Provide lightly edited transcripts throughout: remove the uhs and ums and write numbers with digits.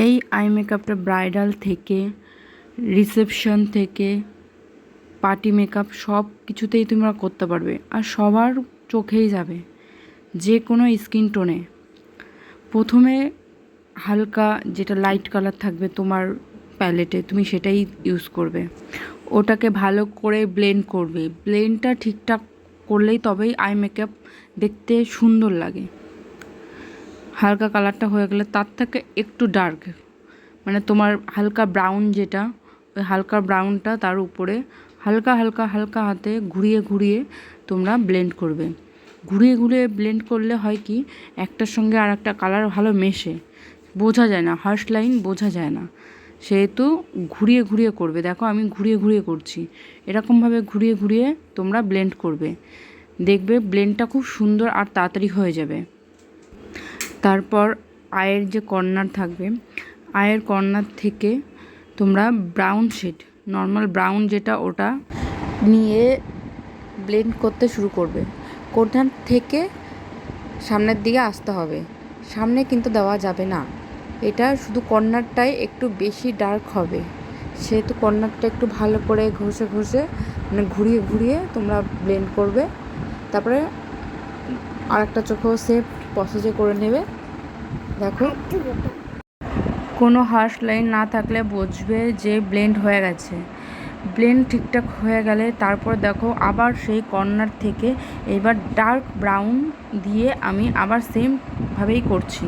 এই আই মেকআপটা ব্রাইডাল থেকে রিসেপশন থেকে পার্টি মেকআপ সব কিছুতেই তোমরা করতে পারবে, আর সবার চোখেই যাবে, যে কোনো স্কিন টোনে। প্রথমে হালকা যেটা লাইট কালার থাকবে তোমার প্যালেটে, তুমি সেটাই ইউজ করবে। ওটাকে ভালো করে ব্লেন্ড করবে। ব্লেন্ডটা ঠিকঠাক করলেই তবেই আই মেকআপ দেখতে সুন্দর লাগে। হালকা কালারটা হয়ে গেলে তার থেকে একটু ডার্ক, মানে তোমার হালকা ব্রাউন যেটা, ওই হালকা ব্রাউনটা তার উপরে হালকা হালকা হালকা হাতে ঘুরিয়ে ঘুরিয়ে তোমরা ব্লেন্ড করবে। ঘুরিয়ে ঘুরিয়ে ব্লেন্ড করলে হয় কি, একটার সঙ্গে আর একটা কালার ভালো মেশে, বোঝা যায় না, হার্শ লাইন বোঝা যায় না। সেহেতু ঘুরিয়ে ঘুরিয়ে করবে। দেখো আমি ঘুরিয়ে ঘুরিয়ে করছি, এরকমভাবে ঘুরিয়ে ঘুরিয়ে তোমরা ব্লেন্ড করবে। দেখবে ব্লেন্ডটা খুব সুন্দর আর তাড়াতাড়ি হয়ে যাবে। তারপর আয়ের যে কর্নার থাকবে, আয়ের কর্নার থেকে তোমরা ব্রাউন শেড, নর্মাল ব্রাউন যেটা, ওটা নিয়ে ব্লেন্ড করতে শুরু করবে। কর্নার থেকে সামনের দিকে আসতে হবে, সামনে কিন্তু দেওয়া যাবে না। এটা শুধু কর্নারটাই একটু বেশি ডার্ক হবে, সেহেতু কর্নারটা একটু ভালো করে ঘষে ঘষে, মানে ঘুরিয়ে ঘুরিয়ে তোমরা ব্লেন্ড করবে। তারপরে আরেকটা চোখেও সেম প্রসেসে করে নেবে। দেখো কোনো হার্শ লাইন না থাকলে বুঝবে যে ব্লেন্ড হয়ে গেছে। ব্লেন্ড ঠিকঠাক হয়ে গেলে তারপর দেখো আবার সেই কর্নার থেকে এবার ডার্ক ব্রাউন দিয়ে আমি আবার সেমভাবেই করছি।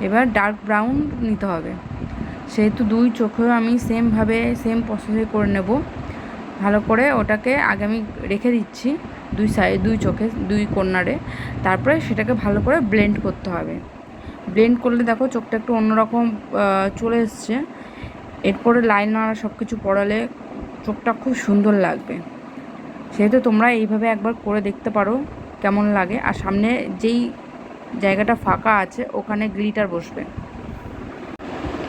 এবার ডার্ক ব্রাউন নিতে হবে, সেহেতু দুই চোখেও আমি সেমভাবে সেম প্রসেসে করে নেব। ভালো করে ওটাকে আগে আমি রেখে দিচ্ছি দুই সাইড, দুই চোখে, দুই কর্নারে। তারপরে সেটাকে ভালো করে ব্লেন্ড করতে হবে। ব্লেন্ড করলে দেখো চোখটা একটু অন্যরকম চলে এসছে। এরপরে লাইনার সব কিছু পরালে চোখটা খুব সুন্দর লাগবে। সেহেতু তোমরা এইভাবে একবার করে দেখতে পারো কেমন লাগে। আর সামনে যেই জায়গাটা ফাঁকা আছে ওখানে গ্লিটার বসবে।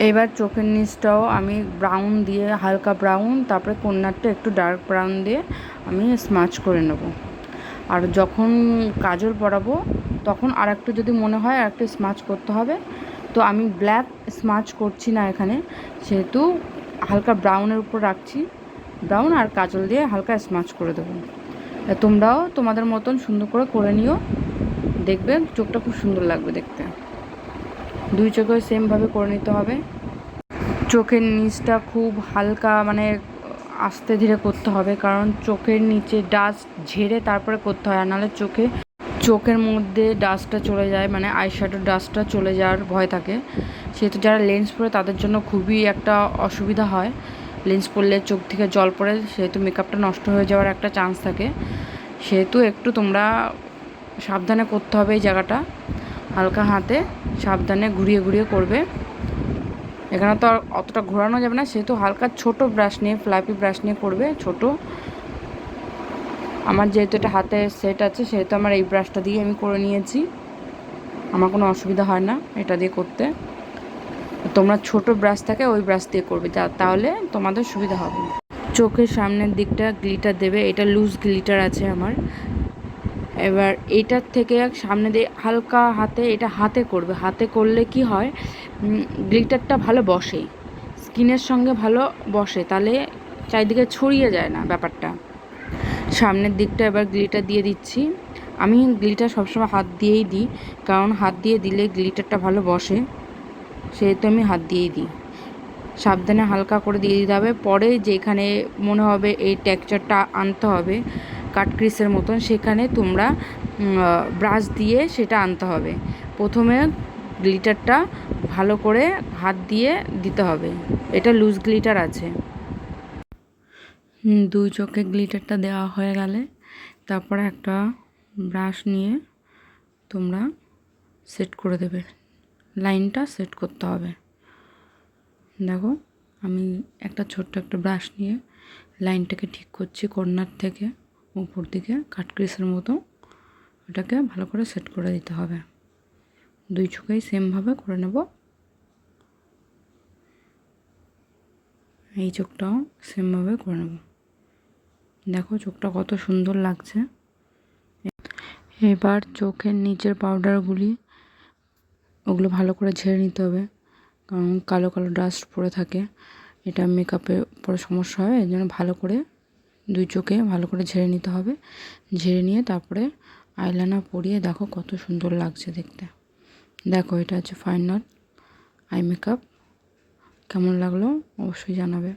এবার চোখের নিচটাও আমি ব্রাউন দিয়ে, হালকা ব্রাউন, তারপরে কর্নারটা একটু ডার্ক ব্রাউন দিয়ে আমি স্মাচ করে নেব। আর যখন কাজল পরাবো তখন আর একটু যদি মনে হয় আর একটু স্মাচ করতে হবে, তো আমি ব্ল্যাক স্মাচ করছি না এখানে, সেহেতু হালকা ব্রাউনের উপর রাখছি, ব্রাউন আর কাজল দিয়ে হালকা স্মাচ করে দেবো। তোমরাও তোমাদের মতন সুন্দর করে করে নিও, দেখবে চোখটা খুব সুন্দর লাগবে দেখতে। দুই চোখে সেমভাবে করে নিতে হবে। চোখের নিচটা খুব হালকা, মানে আস্তে ধীরে করতে হবে, কারণ চোখের নিচে ডাস্ট ঝেড়ে তারপরে করতে হয়, আর নাহলে চোখের মধ্যে ডাস্টটা চলে যায়, মানে আইশ্যাডোর ডাস্টটা চলে যাওয়ার ভয় থাকে। সেহেতু যারা লেন্স পরে তাদের জন্য খুবই একটা অসুবিধা হয়। লেন্স পরলে চোখ থেকে জল পড়ে, সেহেতু মেকআপটা নষ্ট হয়ে যাওয়ার একটা চান্স থাকে। সেহেতু একটু তোমরা সাবধানে করতে হবে এই জায়গাটা, হালকা হাতে সাবধানে ঘুরিয়ে ঘুরিয়ে করবে। এখানে তো আর অতটা ঘোরানো যাবে না, সেহেতু হালকা ছোট ব্রাশ নিয়ে, ফ্ল্যাপি ব্রাশ নিয়ে করবে, ছোট। আমার যেহেতু এটা হাতে সেট আছে, সেহেতু আমার এই ব্রাশটা দিয়ে আমি করে নিয়েছি, আমার কোনো অসুবিধা হয় না এটা দিয়ে করতে। তোমরা ছোট ব্রাশ থাকে ওই ব্রাশ দিয়ে করবে, তাহলে তোমাদের সুবিধা হবে। চোখের সামনের দিকটা গ্লিটার দেবে, এটা লুজ গ্লিটার আছে আমার। এবার এইটার থেকে সামনে দিয়ে হালকা হাতে, এটা হাতে করবে। হাতে করলে কি হয়, গ্লিটারটা ভালো বসে, স্কিনের সঙ্গে ভালো বসে, তাহলে চারিদিকে ছড়িয়ে যায় না ব্যাপারটা। সামনের দিকটা এবার গ্লিটার দিয়ে দিচ্ছি। আমি গ্লিটার সবসময় হাত দিয়েই দিই, কারণ হাত দিয়ে দিলে গ্লিটারটা ভালো বসে, সেহেতু আমি হাত দিয়েই দিই। সাবধানে হালকা করে দিয়ে দিতে হবে। পরে যেখানে মনে হবে এই টেক্সচারটা আনতে হবে কাট ক্রিসের মতন, সেখানে তোমরা ব্রাশ দিয়ে সেটা আনতে হবে। প্রথমে গ্লিটারটা ভালো করে হাত দিয়ে দিতে হবে, এটা লুজ গ্লিটার আছে। দুই চোখে গ্লিটারটা দেওয়া হয়ে গেলে তারপরে একটা ব্রাশ নিয়ে তোমরা সেট করে দেবে, লাইনটা সেট করতে হবে। দেখো আমি একটা ছোট্ট একটা ব্রাশ নিয়ে লাইনটাকে ঠিক করছি, কর্নার থেকে উপর দিকে কাট ক্রিসের মতো, ওটাকে ভালো করে সেট করে দিতে হবে। দুই চোখেই সেমভাবে করে নেব। এই চোখটাও সেমভাবে করে নেব। দেখো চোখটা কত সুন্দর লাগছে। এবার চোখের নিচের পাউডারগুলি, ওগুলো ভালো করে ঝেড়ে নিতে হবে। কারণ কালো কালো ডাস্ট পড়ে থাকে, এটা মেকআপে পরে সমস্যা হয়। এই জন্য ভালো করে দুই চোখে ভালো করে ঝেড়ে নিতে হবে। ঝেড়ে নিয়ে তারপরে আইলাইনার পরিয়ে দেখো কত সুন্দর লাগছে দেখতে। দেখো এটা হচ্ছে ফাইনাল আই মেকআপ। কেমন লাগলো অবশ্যই জানাবে।